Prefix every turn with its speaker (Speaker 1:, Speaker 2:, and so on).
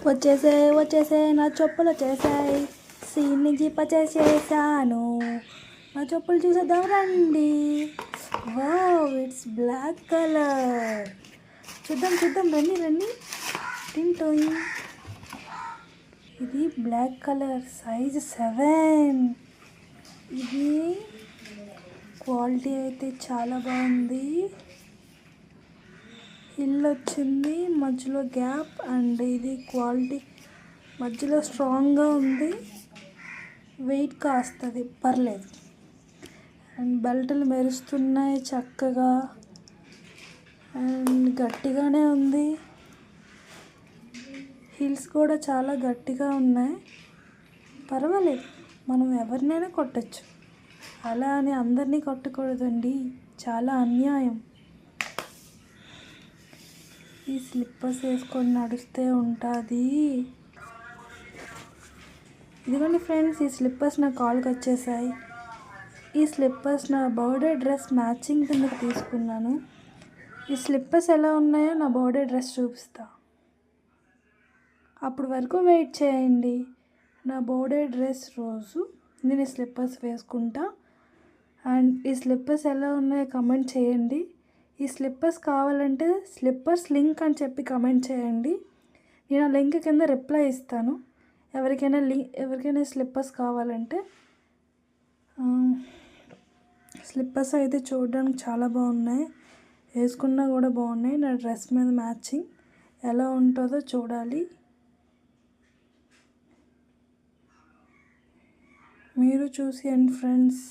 Speaker 1: వచ్చేసే నా చెప్పులు వచ్చేసాయి, సీన్ నుంచి పచ్చేసాను. నా చెప్పులు చూసేద్దాం రండి. Wow, it's black colour. చూద్దాం రండి. టింటోయ్, ఇది బ్లాక్ కలర్, సైజ్ 7. ఇది క్వాలిటీ అయితే చాలా బాగుంది. హిల్ వచ్చింది, మధ్యలో గ్యాప్, అండ్ ఇది క్వాలిటీ మధ్యలో స్ట్రాంగ్గా ఉంది. వెయిట్ కాస్తుంది, పర్లేదు. అండ్ బెల్టులు మెరుస్తున్నాయి చక్కగా, అండ్ గట్టిగానే ఉంది. హీల్స్ కూడా చాలా గట్టిగా ఉన్నాయి. పర్వాలేదు, మనం ఎవరినైనా కొట్టచ్చు. అలా అని అందరినీ కొట్టకూడదండి, చాలా అన్యాయం. ఈ స్లిప్పర్స్ వేసుకొని నడుస్తే ఉంటుంది. ఇదిగోండి ఫ్రెండ్స్, ఈ స్లిప్పర్స్ నా కాల్కి వచ్చేసాయి. ఈ స్లిప్పర్స్ నా బర్త్డే డ్రెస్ మ్యాచింగ్ కిందకి తీసుకున్నాను. ఈ స్లిప్పర్స్ ఎలా ఉన్నాయో నా బర్త్డే డ్రెస్ చూపిస్తా. అప్పటి వరకు వెయిట్ చేయండి. నా బర్త్డే డ్రెస్ రోజు నేను ఈ స్లిప్పర్స్ వేసుకుంటా. అండ్ ఈ స్లిప్పర్స్ ఎలా ఉన్నాయో కమెంట్ చేయండి. ఈ స్లిప్పర్స్ కావాలంటే స్లిప్పర్స్ లింక్ అని చెప్పి కమెంట్ చేయండి. నేను ఆ లింక్ కింద రిప్లై ఇస్తాను. ఎవరికైనా స్లిప్పర్స్ కావాలంటే. స్లిప్పర్స్ అయితే చూడడానికి చాలా బాగున్నాయి, వేసుకున్నా కూడా బాగున్నాయి. నా డ్రెస్ మీద మ్యాచింగ్ ఎలా ఉంటుందో చూడాలి. మీరు చూసేయండి ఫ్రెండ్స్.